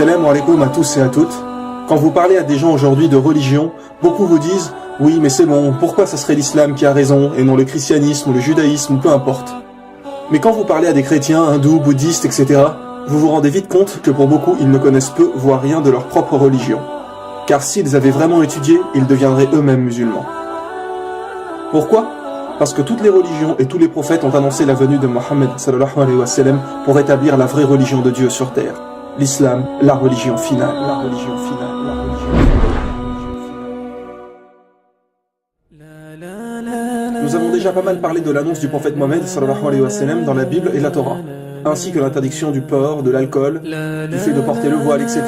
Assalamu alaikum à tous et à toutes. Quand vous parlez à des gens aujourd'hui de religion, beaucoup vous disent « Oui, mais c'est bon, pourquoi ça serait l'islam qui a raison et non le christianisme ou le judaïsme ou peu importe ?» Mais quand vous parlez à des chrétiens, hindous, bouddhistes, etc., vous vous rendez vite compte que pour beaucoup, ils ne connaissent peu, voire rien de leur propre religion. Car s'ils avaient vraiment étudié, ils deviendraient eux-mêmes musulmans. Pourquoi ? Parce que toutes les religions et tous les prophètes ont annoncé la venue de Mohammed sallallahu alayhi wa sallam pour établir la vraie religion de Dieu sur terre. L'islam, la religion finale. La religion finale. La religion finale. Nous avons déjà pas mal parlé de l'annonce du prophète Mohammed sallallahu alayhi wa sallam dans la Bible et la Torah, ainsi que l'interdiction du porc, de l'alcool, du fait de porter le voile, etc.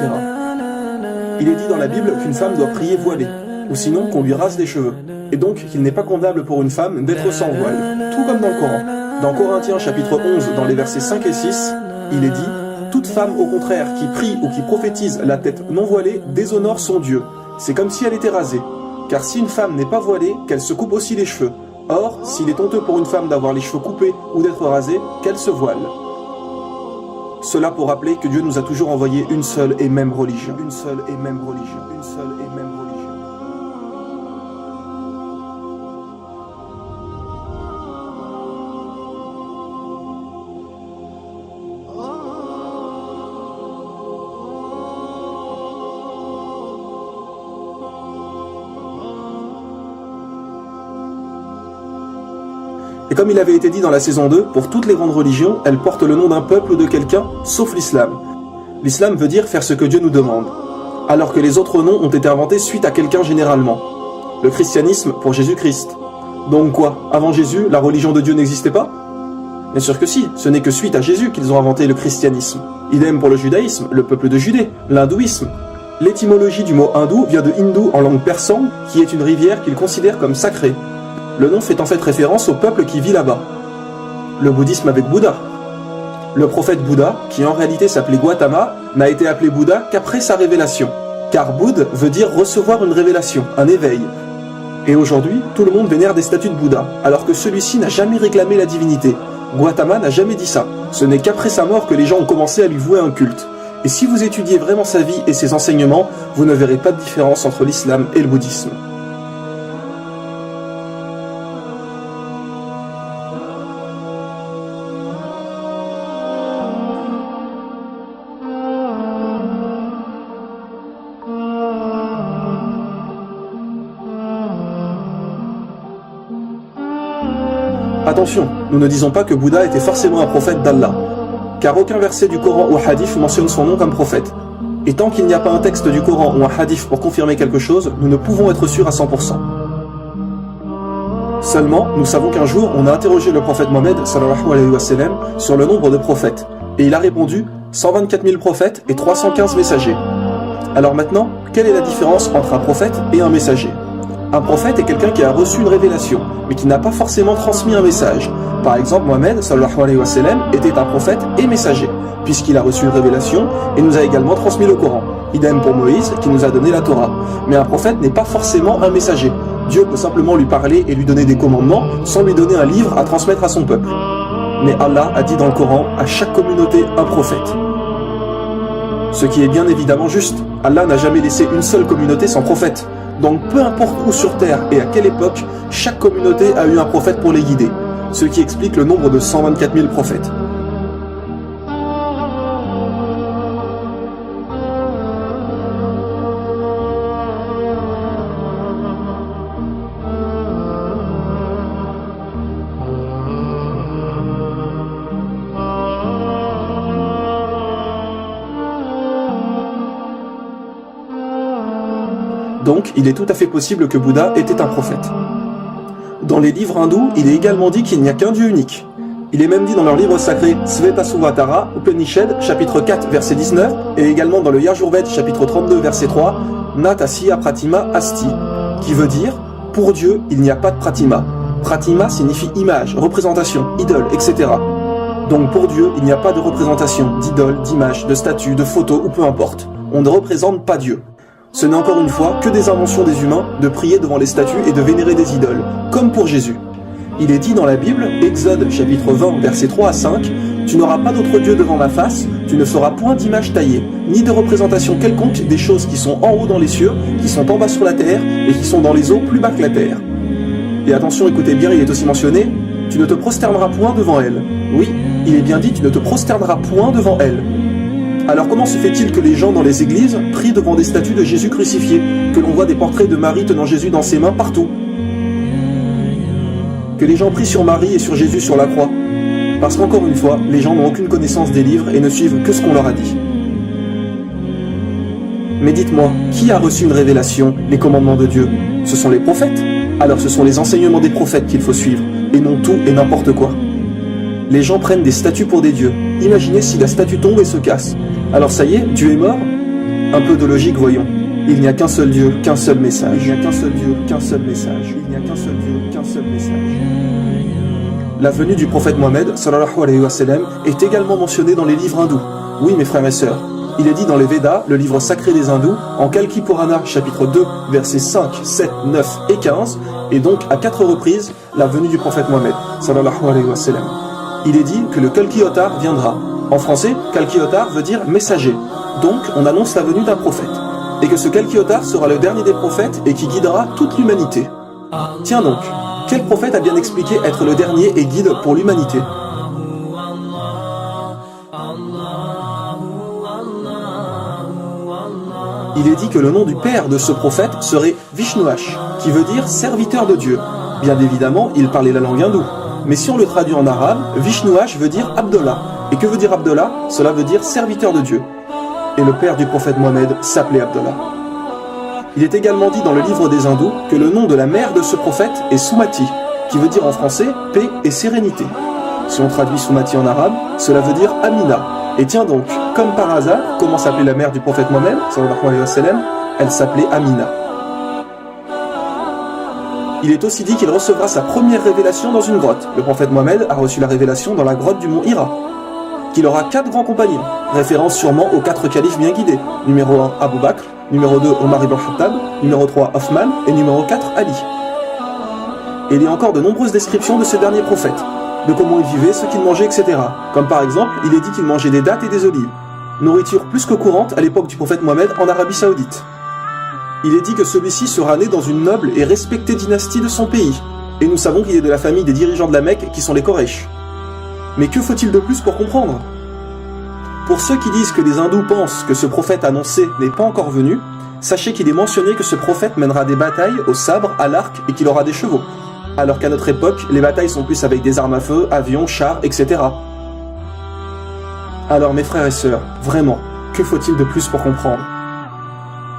Il est dit dans la Bible qu'une femme doit prier voilée, ou sinon qu'on lui rase les cheveux, et donc qu'il n'est pas condamnable pour une femme d'être sans voile, tout comme dans le Coran. Dans Corinthiens chapitre 11, dans les versets 5 et 6, il est dit « Toute femme au contraire qui prie ou qui prophétise la tête non voilée déshonore son Dieu, c'est comme si elle était rasée. Car si une femme n'est pas voilée, qu'elle se coupe aussi les cheveux. Or, s'il est honteux pour une femme d'avoir les cheveux coupés ou d'être rasée, qu'elle se voile. » Cela pour rappeler que Dieu nous a toujours envoyé une seule et même religion. Une seule et même religion. Une seule et même religion. Et comme il avait été dit dans la saison 2, pour toutes les grandes religions, elles portent le nom d'un peuple ou de quelqu'un, sauf l'islam. L'islam veut dire faire ce que Dieu nous demande, alors que les autres noms ont été inventés suite à quelqu'un généralement. Le christianisme pour Jésus-Christ. Donc quoi, avant Jésus, la religion de Dieu n'existait pas? Bien sûr que si, ce n'est que suite à Jésus qu'ils ont inventé le christianisme. Idem pour le judaïsme, le peuple de Judée, l'hindouisme. L'étymologie du mot hindou vient de hindou en langue persane, qui est une rivière qu'ils considèrent comme sacrée. Le nom fait en fait référence au peuple qui vit là-bas. Le bouddhisme avec Bouddha. Le prophète Bouddha, qui en réalité s'appelait Gautama, n'a été appelé Bouddha qu'après sa révélation. Car Bouddha veut dire recevoir une révélation, un éveil. Et aujourd'hui, tout le monde vénère des statues de Bouddha, alors que celui-ci n'a jamais réclamé la divinité. Gautama n'a jamais dit ça. Ce n'est qu'après sa mort que les gens ont commencé à lui vouer un culte. Et si vous étudiez vraiment sa vie et ses enseignements, vous ne verrez pas de différence entre l'islam et le bouddhisme. Attention, nous ne disons pas que Bouddha était forcément un prophète d'Allah, car aucun verset du Coran ou hadith mentionne son nom comme prophète. Et tant qu'il n'y a pas un texte du Coran ou un hadith pour confirmer quelque chose, nous ne pouvons être sûrs à 100%. Seulement, nous savons qu'un jour, on a interrogé le prophète Mohammed sallallahu alayhi wa sallam sur le nombre de prophètes, et il a répondu 124 000 prophètes et 315 messagers. Alors maintenant, quelle est la différence entre un prophète et un messager ? Un prophète est quelqu'un qui a reçu une révélation, mais qui n'a pas forcément transmis un message. Par exemple, Mohammed sallallahu alayhi wa sallam était un prophète et messager, puisqu'il a reçu une révélation et nous a également transmis le Coran. Idem pour Moïse, qui nous a donné la Torah. Mais un prophète n'est pas forcément un messager. Dieu peut simplement lui parler et lui donner des commandements, sans lui donner un livre à transmettre à son peuple. Mais Allah a dit dans le Coran, à chaque communauté un prophète. Ce qui est bien évidemment juste. Allah n'a jamais laissé une seule communauté sans prophète. Donc peu importe où sur terre et à quelle époque, chaque communauté a eu un prophète pour les guider, ce qui explique le nombre de 124 000 prophètes. Donc, il est tout à fait possible que Bouddha était un prophète. Dans les livres hindous, il est également dit qu'il n'y a qu'un Dieu unique. Il est même dit dans leur livre sacré Svetasvatara, Upanishad, chapitre 4, verset 19, et également dans le Yajurved, chapitre 32, verset 3, Natasya Pratima Asti, qui veut dire « Pour Dieu, il n'y a pas de Pratima ». Pratima signifie image, représentation, idole, etc. Donc pour Dieu, il n'y a pas de représentation, d'idole, d'image, de statue, de photo ou peu importe. On ne représente pas Dieu. Ce n'est encore une fois que des inventions des humains de prier devant les statues et de vénérer des idoles, comme pour Jésus. Il est dit dans la Bible, Exode chapitre 20, versets 3 à 5, Tu n'auras pas d'autre Dieu devant ma face, tu ne feras point d'image taillée, ni de représentation quelconque des choses qui sont en haut dans les cieux, qui sont en bas sur la terre, et qui sont dans les eaux plus bas que la terre. Et attention, écoutez bien, il est aussi mentionné, tu ne te prosterneras point devant elle. Oui, il est bien dit, tu ne te prosterneras point devant elle. Alors comment se fait-il que les gens dans les églises prient devant des statues de Jésus crucifié, que l'on voit des portraits de Marie tenant Jésus dans ses mains partout? Que les gens prient sur Marie et sur Jésus sur la croix? Parce qu'encore une fois, les gens n'ont aucune connaissance des livres et ne suivent que ce qu'on leur a dit. Mais dites-moi, qui a reçu une révélation, les commandements de Dieu? Ce sont les prophètes. Alors ce sont les enseignements des prophètes qu'il faut suivre, et non tout et n'importe quoi. Les gens prennent des statues pour des dieux. Imaginez si la statue tombe et se casse. Alors ça y est, Dieu est mort? Un peu de logique, voyons. Il n'y a qu'un seul Dieu, qu'un seul message. Il n'y a qu'un seul Dieu, qu'un seul message. Il n'y a qu'un seul Dieu, qu'un seul message. La venue du prophète Mohammed, sallallahu alayhi wa sallam, est également mentionnée dans les livres hindous. Oui, mes frères et sœurs. Il est dit dans les Védas, le livre sacré des hindous, en Kalki Purana, chapitre 2, versets 5, 7, 9 et 15, et donc à 4 reprises, la venue du prophète Mohammed, sallallahu alayhi wa sallam. Il est dit que le Kalki Avatar viendra. En français, Kalki Avatar veut dire messager. Donc, on annonce la venue d'un prophète. Et que ce Kalki Avatar sera le dernier des prophètes et qui guidera toute l'humanité. Tiens donc, quel prophète a bien expliqué être le dernier et guide pour l'humanité? Il est dit que le nom du père de ce prophète serait Vishnuash, qui veut dire serviteur de Dieu. Bien évidemment, il parlait la langue hindoue. Mais si on le traduit en arabe, Vishnuash veut dire Abdallah. Et que veut dire Abdallah? Cela veut dire serviteur de Dieu. Et le père du prophète Mohammed s'appelait Abdallah. Il est également dit dans le livre des hindous que le nom de la mère de ce prophète est Sumati, qui veut dire en français paix et sérénité. Si on traduit Sumati en arabe, cela veut dire Amina. Et tiens donc, comme par hasard, comment s'appelait la mère du prophète Mohammed, sallallahu alayhi wa sallam? Elle s'appelait Amina. Il est aussi dit qu'il recevra sa première révélation dans une grotte. Le prophète Mohammed a reçu la révélation dans la grotte du mont Hira. Qu'il aura 4 grands compagnons, référence sûrement aux 4 califes bien guidés. Numéro 1, Abu Bakr, numéro 2, Omar ibn Khattab, numéro 3, Othman, et numéro 4, Ali. Et il y a encore de nombreuses descriptions de ce dernier prophète, de comment il vivait, ce qu'il mangeait, etc. Comme par exemple, il est dit qu'il mangeait des dattes et des olives, nourriture plus que courante à l'époque du prophète Mohammed en Arabie Saoudite. Il est dit que celui-ci sera né dans une noble et respectée dynastie de son pays, et nous savons qu'il est de la famille des dirigeants de la Mecque qui sont les Quraysh. Mais que faut-il de plus pour comprendre? Pour ceux qui disent que les hindous pensent que ce prophète annoncé n'est pas encore venu, sachez qu'il est mentionné que ce prophète mènera des batailles au sabre, à l'arc et qu'il aura des chevaux. Alors qu'à notre époque, les batailles sont plus avec des armes à feu, avions, chars, etc. Alors mes frères et sœurs, vraiment, que faut-il de plus pour comprendre?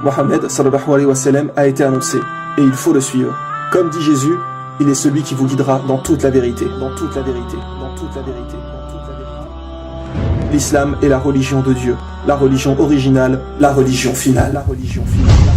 Mohammed sallallahu alayhi wa sallam a été annoncé, et il faut le suivre. Comme dit Jésus, il est celui qui vous guidera dans toute la vérité, dans toute la vérité, dans toute la vérité, dans toute la vérité. L'islam est la religion de Dieu, la religion originale, la religion finale, la religion finale.